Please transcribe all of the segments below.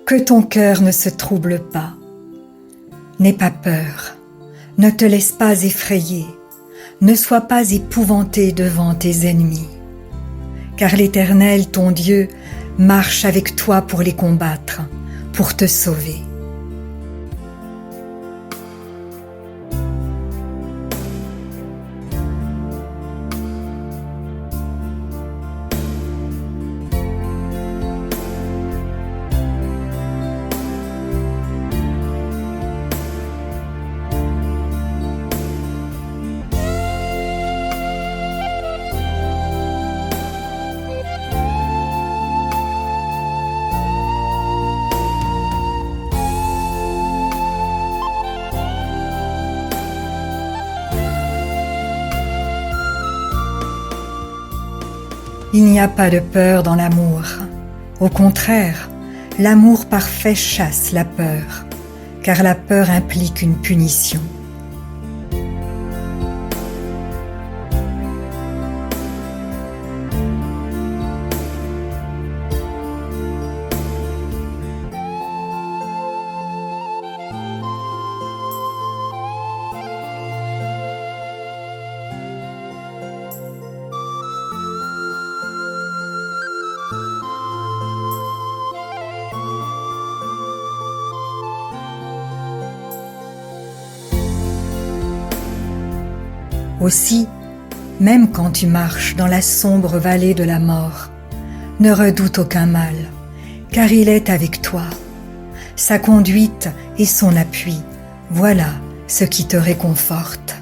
Que ton cœur ne se trouble pas. N'aie pas peur, ne te laisse pas effrayer, ne sois pas épouvanté devant tes ennemis. Car l'Éternel, ton Dieu, marche avec toi pour les combattre, pour te sauver. Il n'y a pas de peur dans l'amour. Au contraire, l'amour parfait chasse la peur, car la peur implique une punition. Aussi, même quand tu marches dans la sombre vallée de la mort, ne redoute aucun mal, car il est avec toi. Sa conduite et son appui, voilà ce qui te réconforte.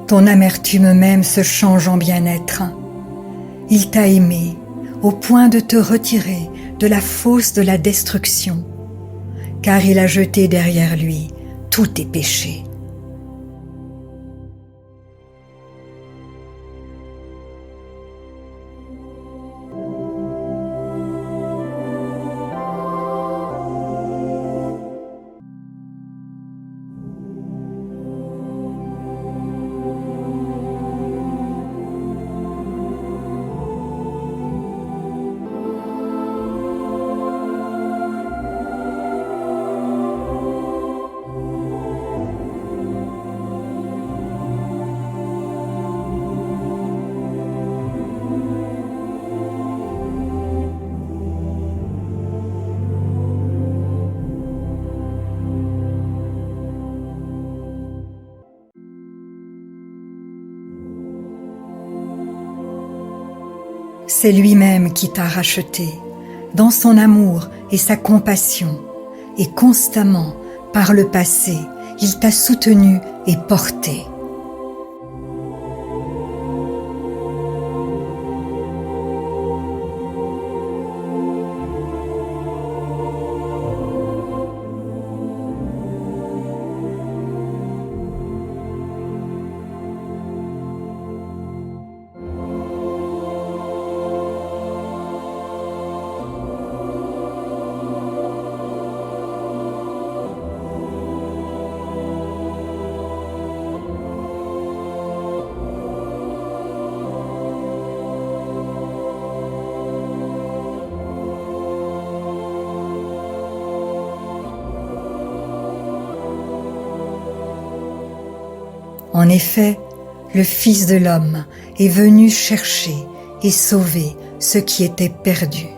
Ton amertume même se change en bien-être. Il t'a aimé au point de te retirer de la fosse de la destruction, car il a jeté derrière lui tous tes péchés. C'est lui-même qui t'a racheté, dans son amour et sa compassion, et constamment, par le passé, il t'a soutenu et porté. En effet, le Fils de l'homme est venu chercher et sauver ce qui était perdu.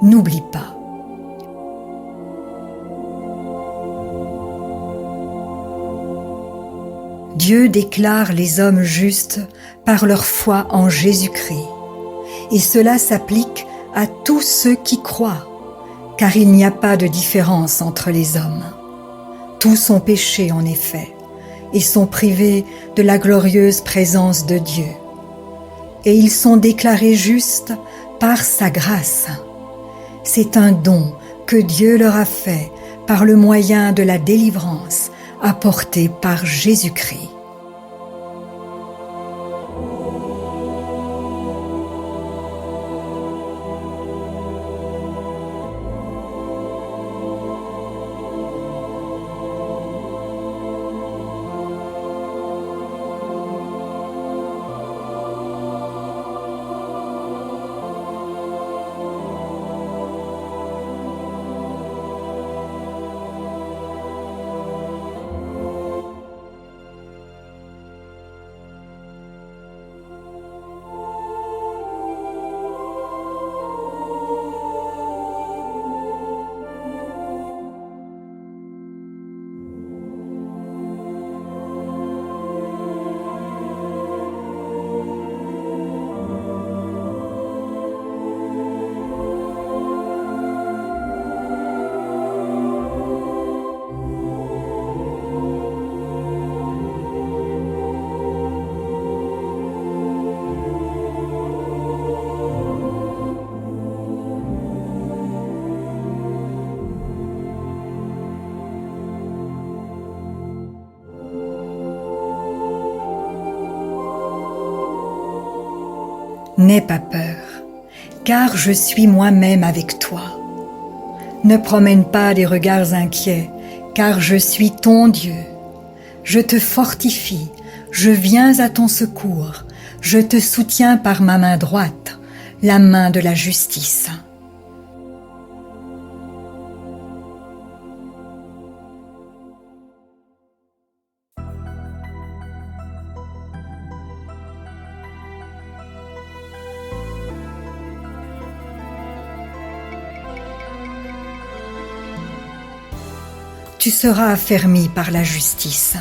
n'oublie pas. Dieu déclare les hommes justes par leur foi en Jésus-Christ. Et cela s'applique à tous ceux qui croient, car il n'y a pas de différence entre les hommes. Tous ont péché en effet, et sont privés de la glorieuse présence de Dieu. Et ils sont déclarés justes par sa grâce. C'est un don que Dieu leur a fait par le moyen de la délivrance apportée par Jésus-Christ. N'aie pas peur, car je suis moi-même avec toi. Ne promène pas des regards inquiets, car je suis ton Dieu. Je te fortifie, je viens à ton secours, je te soutiens par ma main droite, la main de la justice. Tu seras affermi par la justice.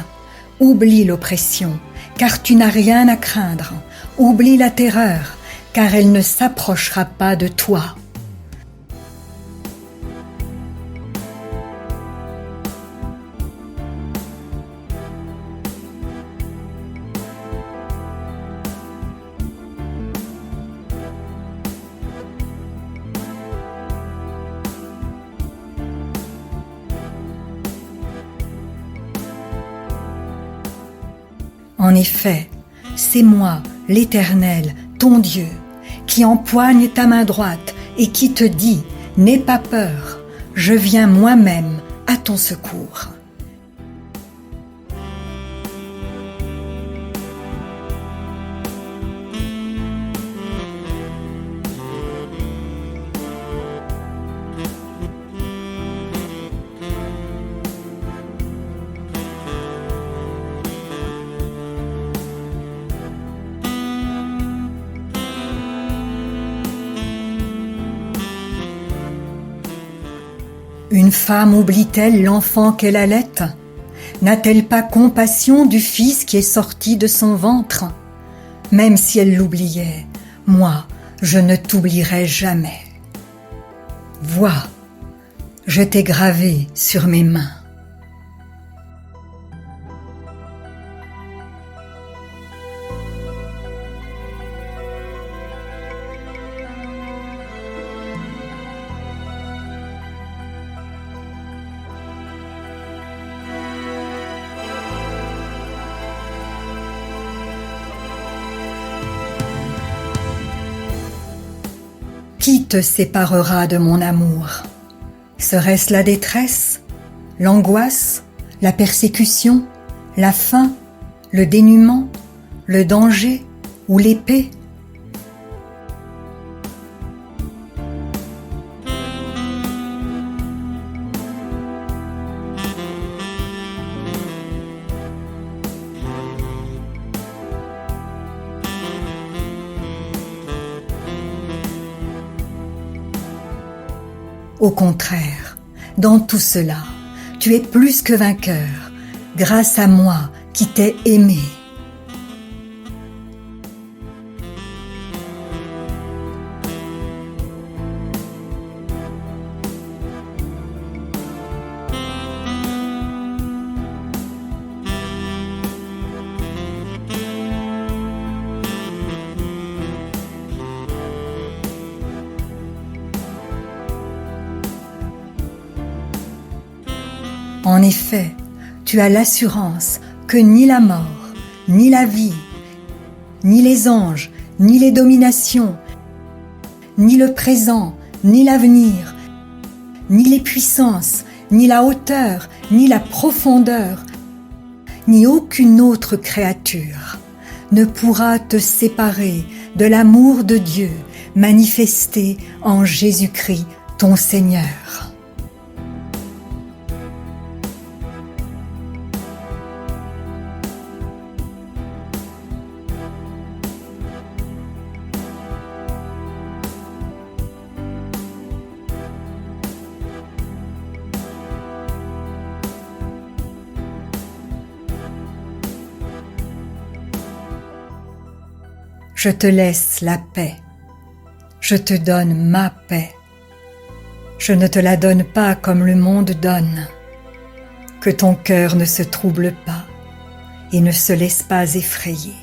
Oublie l'oppression, car tu n'as rien à craindre. Oublie la terreur, car elle ne s'approchera pas de toi. En effet, c'est moi, l'Éternel, ton Dieu, qui empoigne ta main droite et qui te dit « N'aie pas peur, je viens moi-même à ton secours. » Une femme oublie-t-elle l'enfant qu'elle allait? N'a-t-elle pas compassion du fils qui est sorti de son ventre? Même si elle l'oubliait, moi, je ne t'oublierai jamais. Vois, je t'ai gravé sur mes mains. Qui te séparera de mon amour? Serait-ce la détresse, l'angoisse, la persécution, la faim, le dénuement, le danger ou l'épée? Au contraire, dans tout cela, tu es plus que vainqueur, grâce à moi qui t'ai aimé. En effet, tu as l'assurance que ni la mort, ni la vie, ni les anges, ni les dominations, ni le présent, ni l'avenir, ni les puissances, ni la hauteur, ni la profondeur, ni aucune autre créature ne pourra te séparer de l'amour de Dieu manifesté en Jésus-Christ, ton Seigneur. Je te laisse la paix. Je te donne ma paix. Je ne te la donne pas comme le monde donne. Que ton cœur ne se trouble pas et ne se laisse pas effrayer.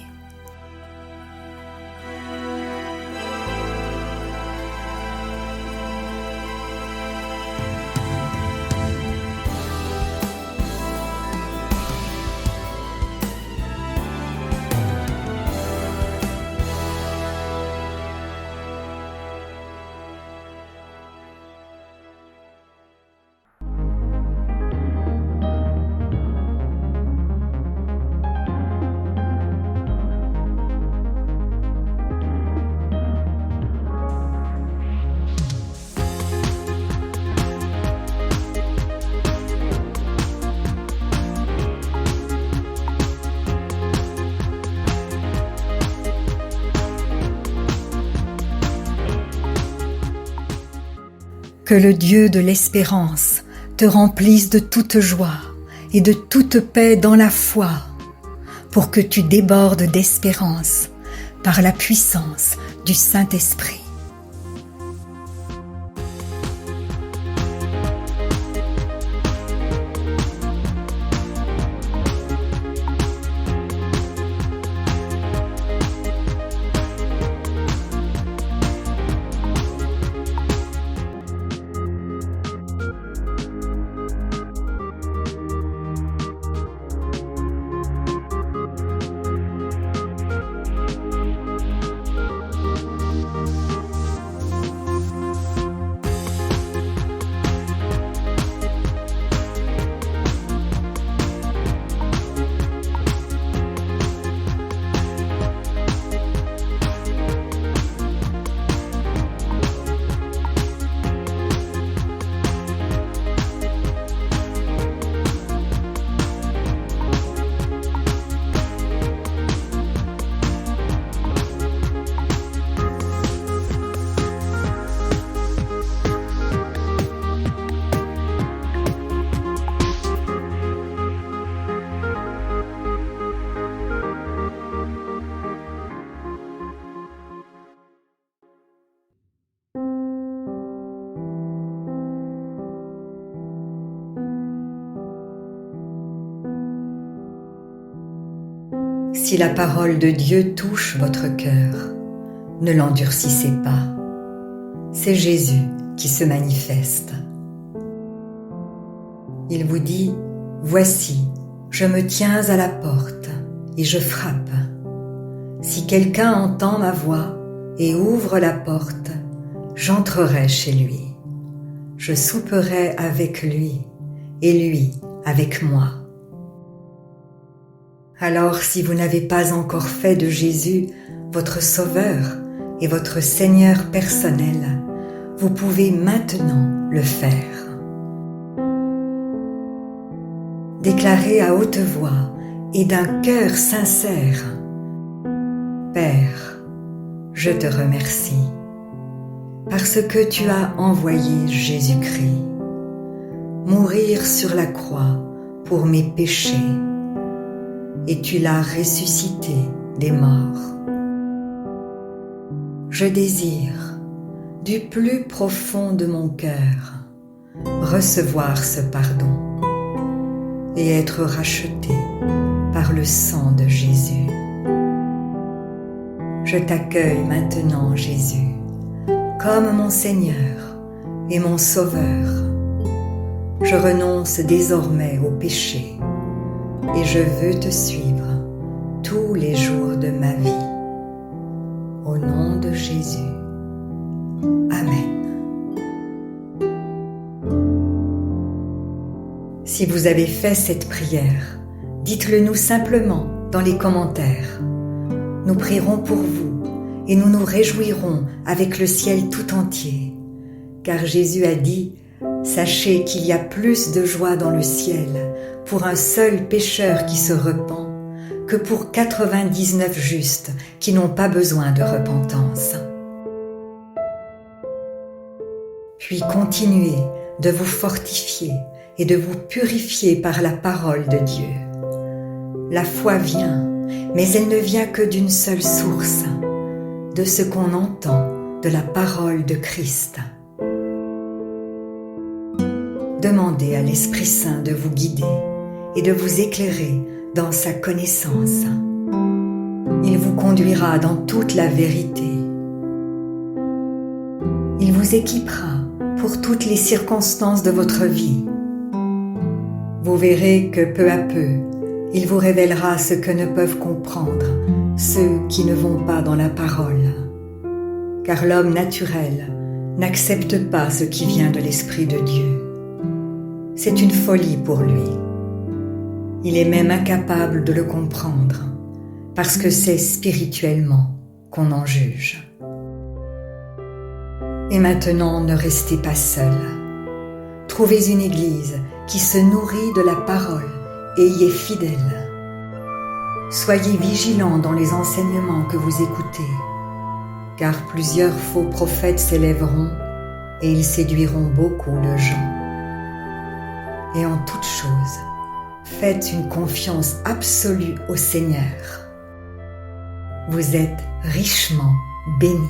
Que le Dieu de l'espérance te remplisse de toute joie et de toute paix dans la foi, pour que tu débordes d'espérance par la puissance du Saint-Esprit. Si la parole de Dieu touche votre cœur, ne l'endurcissez pas. C'est Jésus qui se manifeste. Il vous dit, « Voici, je me tiens à la porte et je frappe. Si quelqu'un entend ma voix et ouvre la porte, j'entrerai chez lui. Je souperai avec lui et lui avec moi. » Alors, si vous n'avez pas encore fait de Jésus votre Sauveur et votre Seigneur personnel, vous pouvez maintenant le faire. Déclarez à haute voix et d'un cœur sincère, « Père, je te remercie. parce que tu as envoyé Jésus-Christ mourir sur la croix pour mes péchés, et tu l'as ressuscité des morts. Je désire, du plus profond de mon cœur, recevoir ce pardon et être racheté par le sang de Jésus. Je t'accueille maintenant, Jésus, comme mon Seigneur et mon Sauveur. Je renonce désormais au péché et je veux te suivre tous les jours de ma vie. Au nom de Jésus. Amen. Si vous avez fait cette prière, dites-le nous simplement dans les commentaires. Nous prierons pour vous et nous nous réjouirons avec le ciel tout entier, car Jésus a dit « Sachez qu'il y a plus de joie dans le ciel pour un seul pécheur qui se repent que pour 99 justes qui n'ont pas besoin de repentance. » Puis continuez de vous fortifier et de vous purifier par la parole de Dieu. La foi vient, mais elle ne vient que d'une seule source, de ce qu'on entend de la parole de Christ. Demandez à l'Esprit Saint de vous guider et de vous éclairer dans sa connaissance. Il vous conduira dans toute la vérité. Il vous équipera pour toutes les circonstances de votre vie. Vous verrez que peu à peu, il vous révélera ce que ne peuvent comprendre ceux qui ne vont pas dans la parole. Car l'homme naturel n'accepte pas ce qui vient de l'Esprit de Dieu. C'est une folie pour lui. Il est même incapable de le comprendre, parce que c'est spirituellement qu'on en juge. Et maintenant, ne restez pas seul. Trouvez une église qui se nourrit de la parole et y est fidèle. Soyez vigilants dans les enseignements que vous écoutez, car plusieurs faux prophètes s'élèveront et ils séduiront beaucoup de gens. Et en toute chose, faites une confiance absolue au Seigneur. Vous êtes richement bénis.